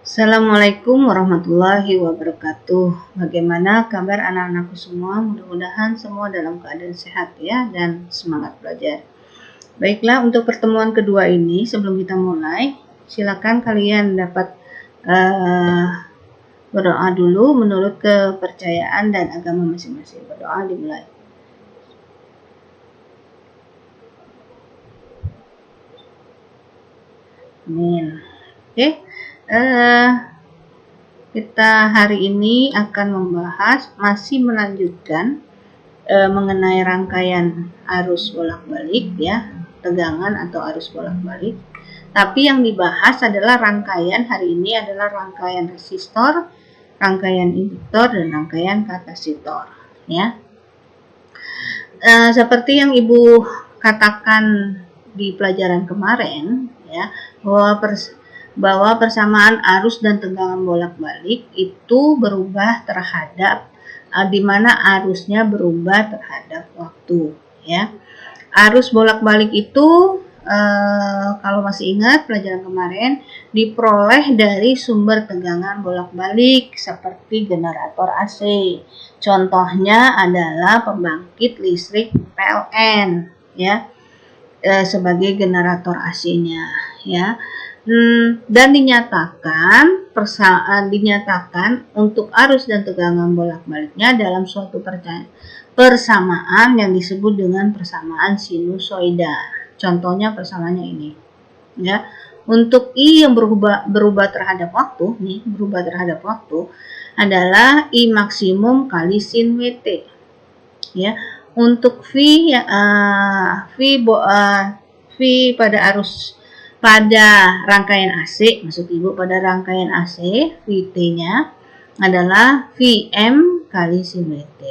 Assalamualaikum warahmatullahi wabarakatuh. Bagaimana kabar anak-anakku semua? Mudah-mudahan semua dalam keadaan sehat ya dan semangat belajar. Baiklah, untuk pertemuan kedua ini sebelum kita mulai, silakan kalian dapat berdoa dulu menurut kepercayaan dan agama masing-masing. Berdoa dimulai. Amin. Oke. Kita hari ini akan membahas, masih melanjutkan mengenai rangkaian arus bolak-balik ya, tegangan atau arus bolak-balik. Tapi yang dibahas adalah rangkaian hari ini adalah rangkaian resistor, rangkaian induktor, dan rangkaian kapasitor ya. Seperti yang Ibu katakan di pelajaran kemarin ya, bahwa persamaan arus dan tegangan bolak-balik itu berubah terhadap di mana arusnya berubah terhadap waktu ya. Arus bolak-balik itu kalau masih ingat pelajaran kemarin diperoleh dari sumber tegangan bolak-balik seperti generator AC. Contohnya adalah pembangkit listrik PLN ya, sebagai generator AC-nya ya. Dan dinyatakan untuk arus dan tegangan bolak-baliknya dalam suatu persamaan yang disebut dengan persamaan sinusoida. Contohnya persamaannya ini ya. Untuk I yang berubah terhadap waktu adalah I maksimum kali sin WT ya. Untuk V pada rangkaian AC, maksud Ibu pada rangkaian AC, VT-nya adalah Vm kali sin WT.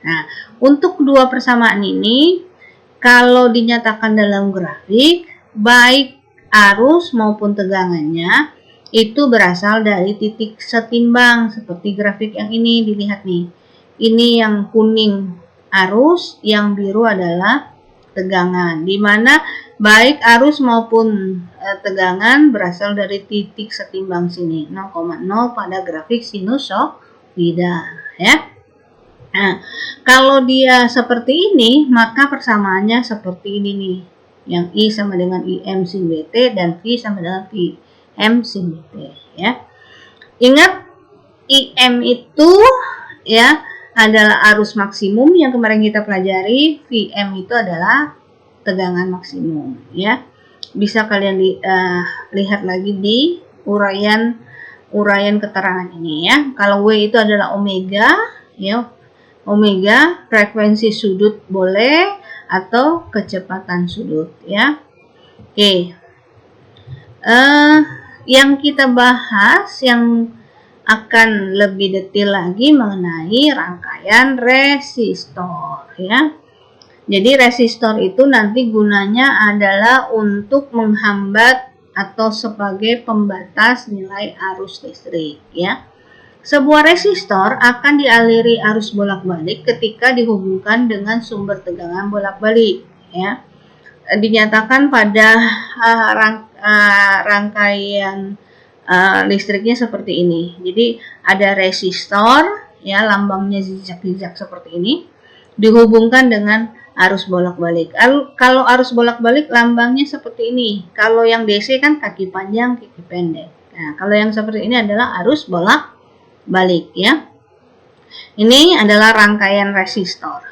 Nah, untuk kedua persamaan ini, kalau dinyatakan dalam grafik, baik arus maupun tegangannya itu berasal dari titik setimbang, seperti grafik yang ini dilihat nih. Ini yang kuning arus, yang biru adalah tegangan, di mana baik arus maupun tegangan berasal dari titik setimbang sini 0,0 pada grafik sinusoida ya. Nah, kalau dia seperti ini maka persamaannya seperti ini nih, yang I sama dengan Im sin WT dan V sama dengan Vm sin WT ya. Ingat Im itu ya adalah arus maksimum yang kemarin kita pelajari, Vm itu adalah tegangan maksimum ya. Bisa kalian lihat lagi di uraian keterangan ini ya. Kalau W itu adalah omega ya. Omega frekuensi sudut boleh atau kecepatan sudut ya. Oke. Yang kita bahas yang akan lebih detail lagi mengenai rangkaian resistor ya. Jadi resistor itu nanti gunanya adalah untuk menghambat atau sebagai pembatas nilai arus listrik ya. Sebuah resistor akan dialiri arus bolak-balik ketika dihubungkan dengan sumber tegangan bolak-balik ya. Dinyatakan pada rangkaian listriknya seperti ini. Jadi ada resistor ya, lambangnya zigzag seperti ini, dihubungkan dengan arus bolak-balik. Kalau arus bolak-balik lambangnya seperti ini. Kalau yang DC kan kaki panjang, kaki pendek. Nah, kalau yang seperti ini adalah arus bolak-balik ya. Ini adalah rangkaian resistor.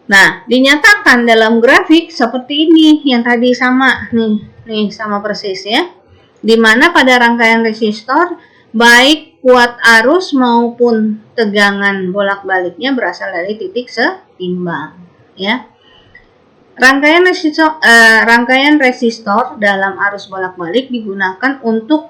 Nah, dinyatakan dalam grafik seperti ini, yang tadi sama nih sama persis ya. Dimana pada rangkaian resistor baik kuat arus maupun tegangan bolak-baliknya berasal dari titik setimbang ya. Rangkaian resistor dalam arus bolak-balik digunakan untuk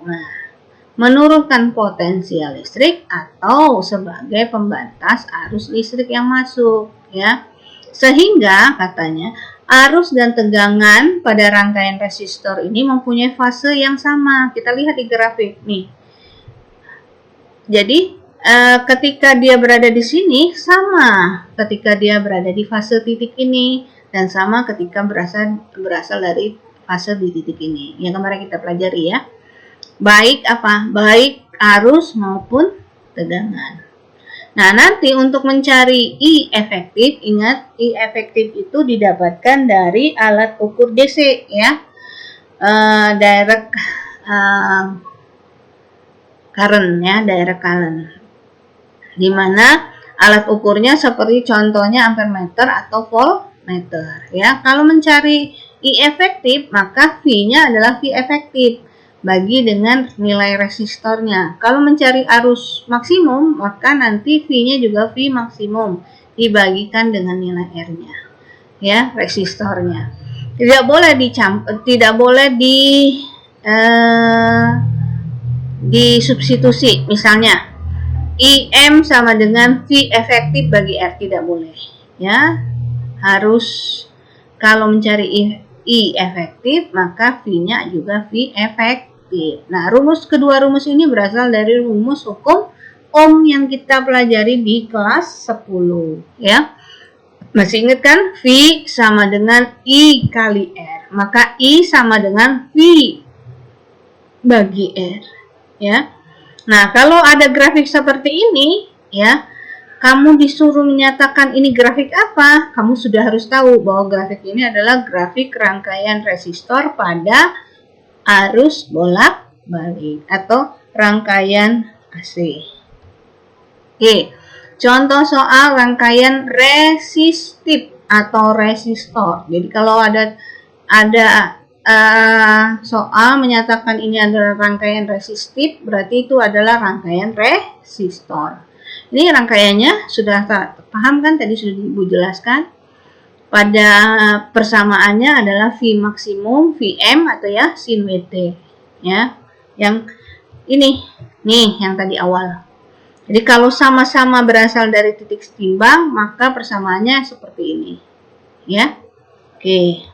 menurunkan potensial listrik atau sebagai pembatas arus listrik yang masuk ya. Sehingga katanya arus dan tegangan pada rangkaian resistor ini mempunyai fase yang sama. Kita lihat di grafik nih. Jadi ketika dia berada di sini sama ketika dia berada di fase titik ini, dan sama ketika berasal dari fase di titik ini yang kemarin kita pelajari ya. baik apa? Baik arus maupun tegangan. Nah, nanti untuk mencari I efektif, ingat I efektif itu didapatkan dari alat ukur DC ya. Direct current ya, direct current. Dimana alat ukurnya seperti contohnya ampermeter atau voltmeter ya. Kalau mencari I efektif, maka V-nya adalah V efektif bagi dengan nilai resistornya. Kalau mencari arus maksimum, maka nanti V-nya juga V maksimum dibagikan dengan nilai R-nya ya, resistornya. Tidak boleh disubstitusi. Misalnya IM sama dengan V efektif bagi R, tidak boleh ya. Harus kalau mencari I efektif, maka V-nya juga V efektif. Nah, kedua rumus ini berasal dari rumus hukum Ohm yang kita pelajari di kelas 10 ya. Masih ingat kan? V sama dengan I kali R. Maka I sama dengan V bagi R ya. Nah, kalau ada grafik seperti ini ya, kamu disuruh menyatakan ini grafik apa, kamu sudah harus tahu bahwa grafik ini adalah grafik rangkaian resistor pada arus bolak-balik atau rangkaian AC. Oke, contoh soal rangkaian resistif atau resistor. Jadi kalau ada soal menyatakan ini adalah rangkaian resistif, berarti itu adalah rangkaian resistor. Ini rangkaiannya sudah paham kan, tadi sudah Ibu jelaskan. Pada persamaannya adalah V maksimum Vm atau ya sin Wt ya. Yang ini nih yang tadi awal. Jadi kalau sama-sama berasal dari titik setimbang, maka persamaannya seperti ini ya. Oke.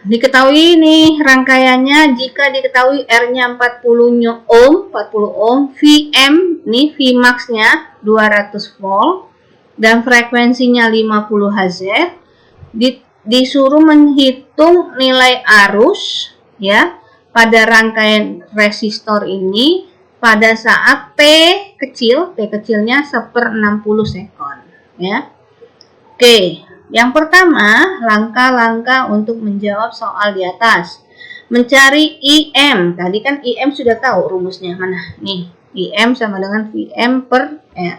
Diketahui nih rangkaiannya jika diketahui R-nya 40 ohm, Vm nih Vmax-nya 200 volt dan frekuensinya 50 Hz. Disuruh menghitung nilai arus ya pada rangkaian resistor ini pada saat T kecilnya 1/60 sekon ya. Oke. Yang pertama, langkah-langkah untuk menjawab soal di atas. Mencari IM. Tadi kan IM sudah tahu rumusnya mana? Nih, IM sama dengan Vm per R.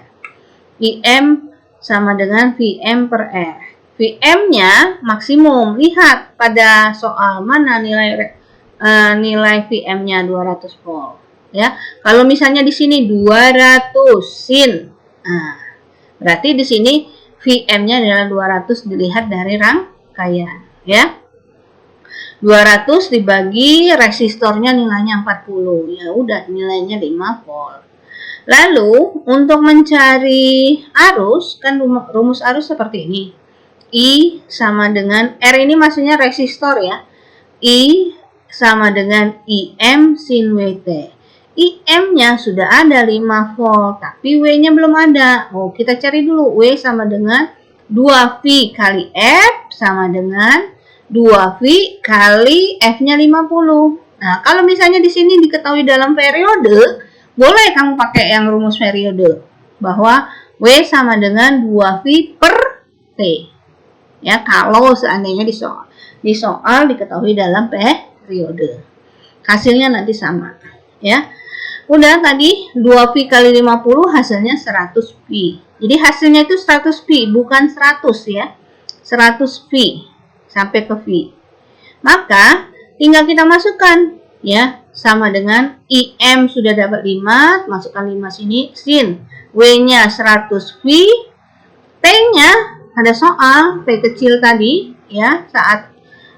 IM sama dengan Vm per R. Vm-nya maksimum. Lihat pada soal mana nilai Vm-nya 200 volt. Ya, kalau misalnya di sini 200 sin. Nah, berarti di sini Vm-nya adalah 200 dilihat dari rangkaian ya. 200 dibagi resistornya nilainya 40. Ya udah nilainya 5 volt. Lalu untuk mencari arus kan rumus arus seperti ini. I sama dengan R ini maksudnya resistor ya. I sama dengan IM sin Wt. IM-nya sudah ada 5 volt, tapi W-nya belum ada. Oh, kita cari dulu. W sama dengan 2V kali F sama dengan 2V kali F-nya 50. Nah, kalau misalnya di sini diketahui dalam periode, boleh kamu pakai yang rumus periode. Bahwa W sama dengan 2V per T. Ya, kalau seandainya di soal diketahui dalam periode. Hasilnya nanti sama. Ya. Udah tadi 2V kali 50 hasilnya 100V. Jadi hasilnya itu 100V bukan 100 ya. 100V sampai ke V. Maka tinggal kita masukkan ya, sama dengan IM sudah dapat 5, masukkan 5 sini, sin W-nya 100V, T-nya ada soal T kecil tadi ya, saat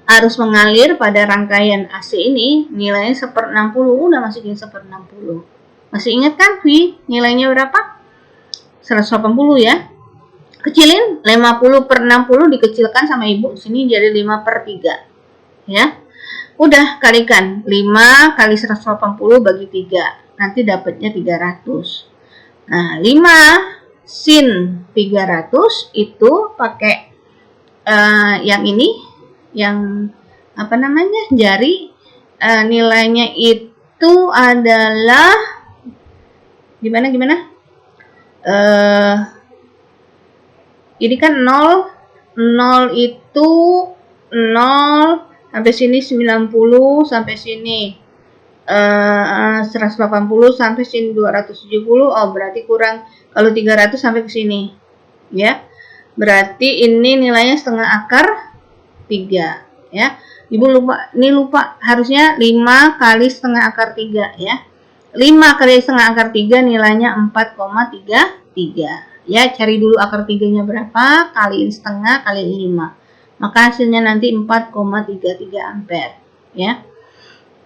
arus mengalir pada rangkaian AC ini nilainya 1/60, udah masukin 1/60. Masih ingat kan V nilainya berapa? 180 ya. Kecilin 50/60 dikecilkan sama Ibu sini jadi 5/3 ya. Udah kalikan 5 kali 180 bagi 3. Nanti dapatnya 300. Nah, 5 sin 300 itu pakai yang ini, yang apa namanya, jari nilainya itu adalah gimana? Ini kan 0 itu 0 sampai sini 90 sampai sini 180 sampai sini 270. Oh, berarti kurang kalau 300 sampai ke sini. Ya. Berarti ini nilainya setengah akar 3, ya. Ibu lupa harusnya 5 kali setengah akar 3, ya. 5 kali setengah akar 3 nilainya 4,33. Ya, cari dulu akar 3-nya berapa, kaliin setengah, kaliin 5. Maka hasilnya nanti 4,33 ampere, ya.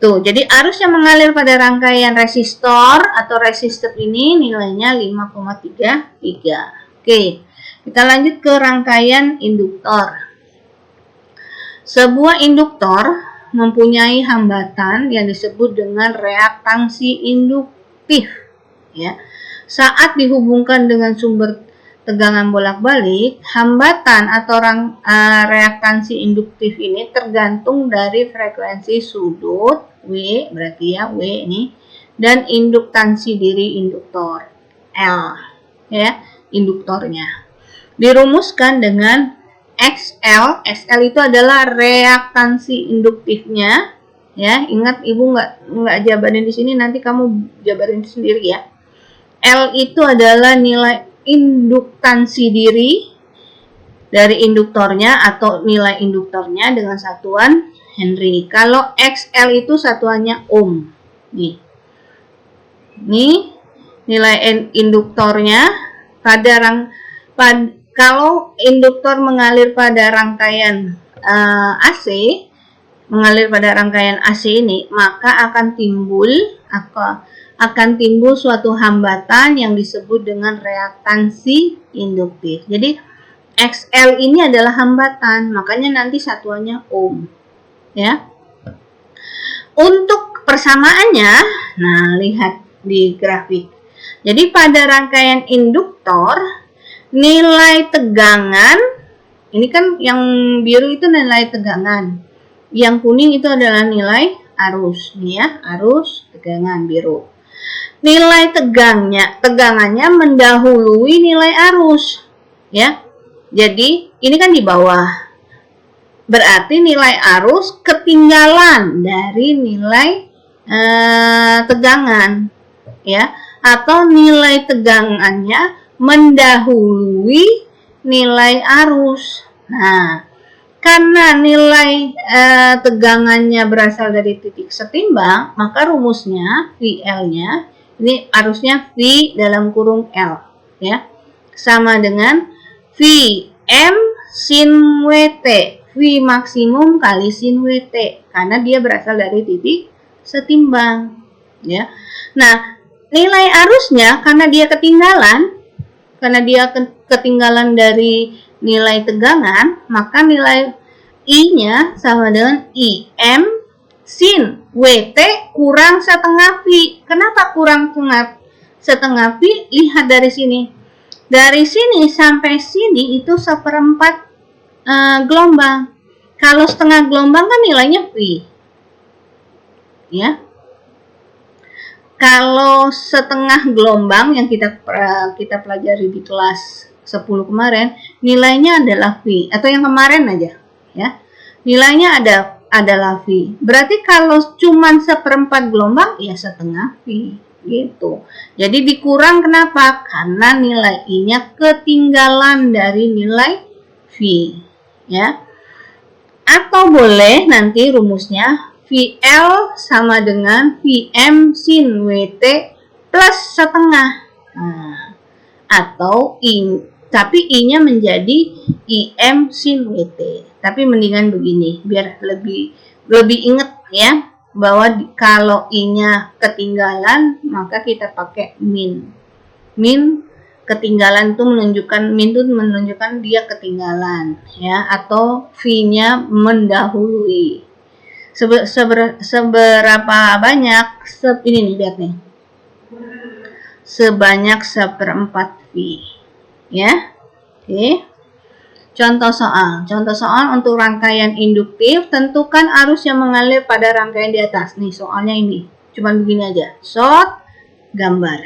Tuh, jadi arus yang mengalir pada rangkaian resistor atau resistor ini nilainya 5,33. Oke. Kita lanjut ke rangkaian induktor. Sebuah induktor mempunyai hambatan yang disebut dengan reaktansi induktif. Ya. Saat dihubungkan dengan sumber tegangan bolak-balik, hambatan atau reaktansi induktif ini tergantung dari frekuensi sudut W, berarti ya W ini, dan induktansi diri induktor L, ya, induktornya. Dirumuskan dengan XL. XL itu adalah reaktansi induktifnya, ya. Ingat, ibu nggak jabarin di sini, nanti kamu jabarin sendiri ya. L itu adalah nilai induktansi diri dari induktornya atau nilai induktornya dengan satuan Henry. Kalau XL itu satuannya ohm. Nih nilai induktornya kalau induktor mengalir pada rangkaian AC, ini, maka akan timbul suatu hambatan yang disebut dengan reaktansi induktif. Jadi XL ini adalah hambatan, makanya nanti satuannya ohm, ya. Untuk persamaannya, nah lihat di grafik. Jadi pada rangkaian induktor, nilai tegangan, ini kan yang biru itu nilai tegangan, yang kuning itu adalah nilai arus, nih ya, arus, tegangan biru. Nilai tegangannya mendahului nilai arus, ya. Jadi ini kan di bawah, berarti nilai arus ketinggalan dari nilai tegangan, ya, atau nilai tegangannya mendahului nilai arus. Nah, karena nilai tegangannya berasal dari titik setimbang, maka rumusnya VL-nya, ini arusnya V dalam kurung L, ya, sama dengan Vm sin Wt, V maksimum kali sin Wt, karena dia berasal dari titik setimbang, ya. Nah, nilai arusnya karena dia ketinggalan dari nilai tegangan, maka nilai I-nya sama dengan Im sin Wt kurang setengah V. Kenapa kurang setengah V? Lihat dari sini. Dari sini sampai sini itu 1/4 gelombang. Kalau setengah gelombang kan nilainya V. Ya. Kalau setengah gelombang yang kita pelajari di kelas 10 kemarin, nilainya adalah V, atau yang kemarin aja, ya. Nilainya adalah V. Berarti kalau cuman 1/4 gelombang, ya setengah V, gitu. Jadi dikurang kenapa? Karena nilai I-nya ketinggalan dari nilai V, ya. Atau boleh nanti rumusnya VL sama dengan Vm sin Wt plus setengah. Nah, atau tapi I-nya menjadi Im sin Wt. Tapi mendingan begini, biar lebih inget ya, bahwa kalau I-nya ketinggalan, maka kita pakai min. Min ketinggalan itu menunjukkan dia ketinggalan, ya, atau V-nya mendahului. Seberapa banyak? Ini nih, lihat nih. Sebanyak 1/4 V. Ya. Oke. Contoh soal. Contoh soal untuk rangkaian induktif, tentukan arus yang mengalir pada rangkaian di atas. Nih, soalnya ini. Cuman begini aja. Short, gambar.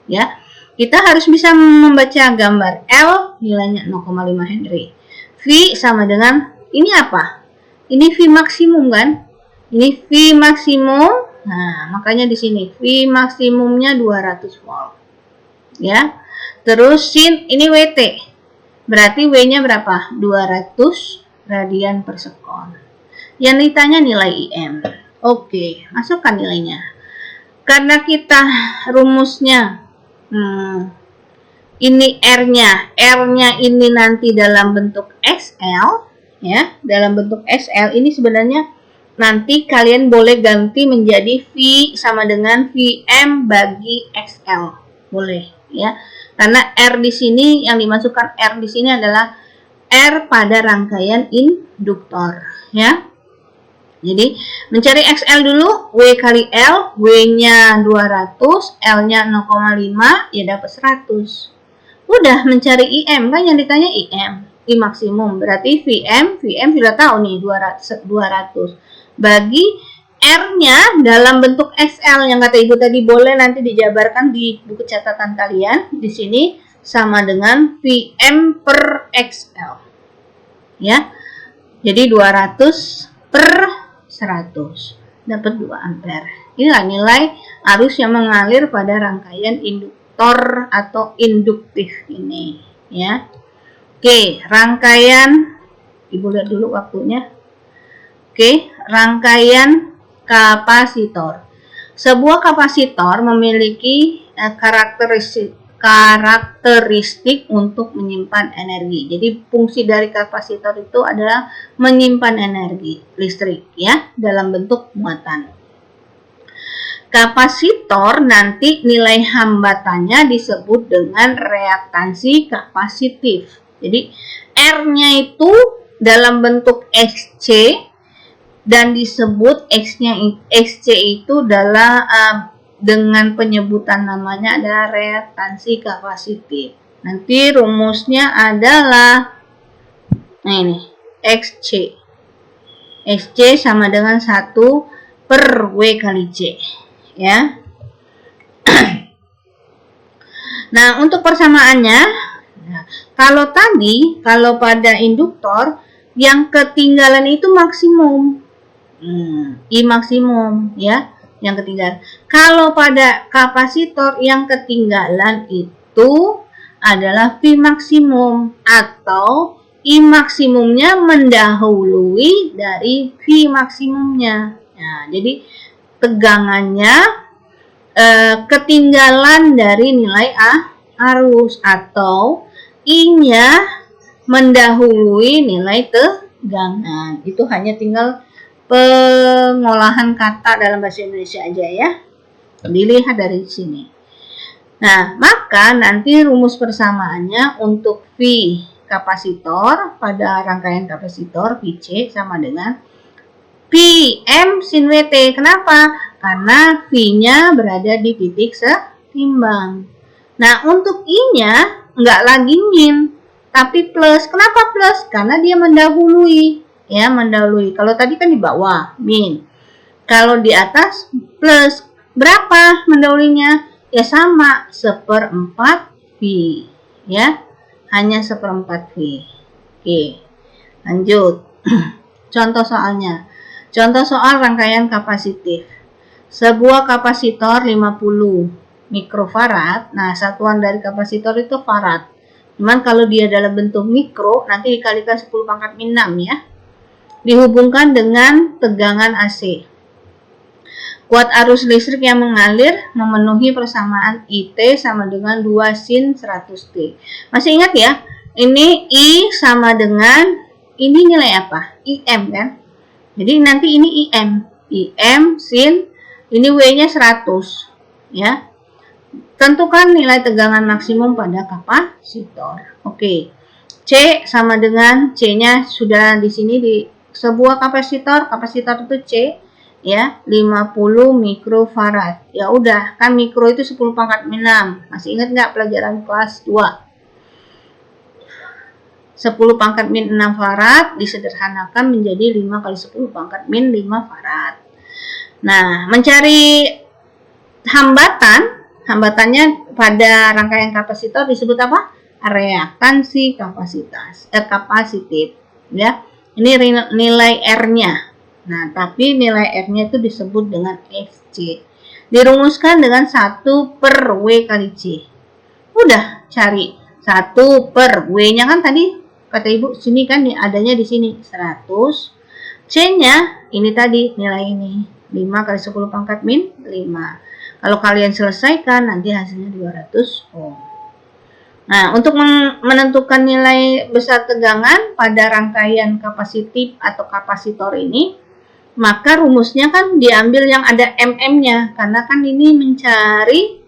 Ya. Kita harus bisa membaca gambar L, nilainya 0,5 Henry. V sama dengan, ini apa? Ini V maksimum kan? Ini V maksimum. Nah, makanya di sini V maksimumnya 200 volt. Ya. Terus sin ini WT. Berarti W-nya berapa? 200 radian per sekon. Yang ditanya nilai IM. Oke, masukkan nilainya. Karena kita rumusnya ini R-nya. R-nya ini nanti dalam bentuk XL. Ya, dalam bentuk XL. Ini sebenarnya nanti kalian boleh ganti menjadi V sama dengan VM bagi XL. Boleh, ya. Karena R di sini, yang dimasukkan R di sini adalah R pada rangkaian induktor, ya. Jadi, mencari XL dulu, W kali L, W-nya 200, L-nya 0,5, ya dapat 100. Udah mencari IM, kan yang ditanya IM, I maksimum. Berarti VM sudah tahu nih 200. Bagi R-nya dalam bentuk XL yang kata Ibu tadi boleh nanti dijabarkan di buku catatan kalian. Di sini sama dengan VM per XL. Ya. Jadi 200 per 100. Dapat 2 ampere. Inilah nilai arus yang mengalir pada rangkaian induktor atau induktif ini. Ya. Oke, rangkaian. Ibu lihat dulu waktunya. Oke, rangkaian kapasitor. Sebuah kapasitor memiliki karakteristik untuk menyimpan energi. Jadi fungsi dari kapasitor itu adalah menyimpan energi listrik ya dalam bentuk muatan. Kapasitor nanti nilai hambatannya disebut dengan reaktansi kapasitif. Jadi R-nya itu dalam bentuk XC dan disebut XC itu adalah dengan penyebutan namanya adalah reaktansi kapasitif. Nanti rumusnya adalah ini XC. XC sama dengan 1 per W kali C. Ya. Nah, untuk persamaannya, kalau pada induktor yang ketinggalan itu maksimum. I maksimum ya, yang ketinggalan. Kalau pada kapasitor yang ketinggalan itu adalah V maksimum atau I maksimumnya mendahului dari V maksimumnya. Nah, jadi tegangannya ketinggalan dari nilai arus atau I-nya mendahului nilai tegangan. Itu hanya tinggal pengolahan kata dalam bahasa Indonesia aja ya. Dilihat dari sini. Nah, maka nanti rumus persamaannya untuk V kapasitor pada rangkaian kapasitor VC sama dengan PM sin WT. Kenapa? Karena V-nya berada di titik setimbang. Nah, untuk I-nya nggak lagi min, tapi plus. Kenapa plus? Karena dia mendahului. Ya, mendahului. Kalau tadi kan di bawah, min. Kalau di atas, plus. Berapa mendahulinya? Ya sama, 1/4 V. Ya, hanya 1/4 V. Oke, lanjut. Contoh soalnya. Contoh soal rangkaian kapasitif. Sebuah kapasitor 50 mikrofarad. Nah, satuan dari kapasitor itu farad. Cuman kalau dia dalam bentuk mikro, nanti dikalikan 10⁻⁶ ya. Dihubungkan dengan tegangan AC. Kuat arus listrik yang mengalir memenuhi persamaan IT sama dengan 2 sin 100T. Masih ingat ya? Ini I sama dengan, ini nilai apa? IM kan? Jadi nanti ini IM. IM sin, ini W-nya 100. Ya. Tentukan nilai tegangan maksimum pada kapasitor. Oke. C sama dengan, C-nya sudah di sini di sebuah kapasitor itu C ya, 50 mikrofarad. Ya udah, kan mikro itu 10⁻⁶. Masih ingat nggak pelajaran kelas 2? 10 pangkat min 6 farad disederhanakan menjadi 5 kali 10 pangkat min 5 farad. Nah, mencari hambatannya pada rangkaian kapasitor disebut apa? Reaktansi kapasitif, ya. Ini nilai R-nya. Nah, tapi nilai R-nya itu disebut dengan Fc. Dirumuskan dengan 1 per W kali C. Udah, cari 1 per W-nya kan tadi kata ibu sini kan adanya di sini 100. C-nya ini tadi nilai ini 5 kali 10 pangkat min 5. Kalau kalian selesaikan nanti hasilnya 200 ohm. Nah, untuk menentukan nilai besar tegangan pada rangkaian kapasitif atau kapasitor ini, maka rumusnya kan diambil yang ada mm-nya, karena kan ini mencari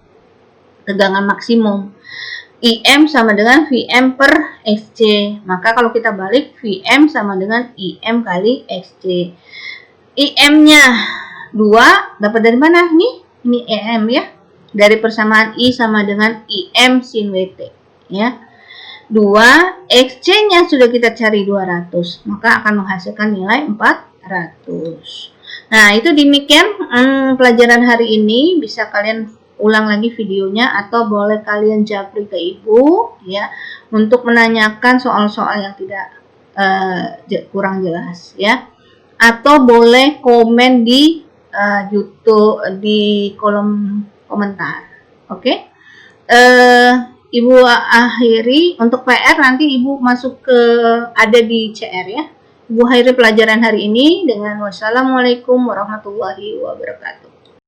tegangan maksimum. IM sama dengan Vm per Xc. Maka kalau kita balik, Vm sama dengan IM kali Xc. IM-nya 2, dapat dari mana? Nih, ini IM ya. Dari persamaan I sama dengan IM sin Wt. Ya. 2, Xc-nya sudah kita cari 200. Maka akan menghasilkan nilai 400. Nah, itu demikian pelajaran hari ini. Bisa kalian ulang lagi videonya atau boleh kalian japri ke ibu ya untuk menanyakan soal-soal yang tidak kurang jelas ya, atau boleh komen di YouTube di kolom komentar. Oke. Ibu akhiri untuk PR, nanti ibu masuk ke ada di CR ya. Ibu akhiri pelajaran hari ini dengan wassalamualaikum warahmatullahi wabarakatuh.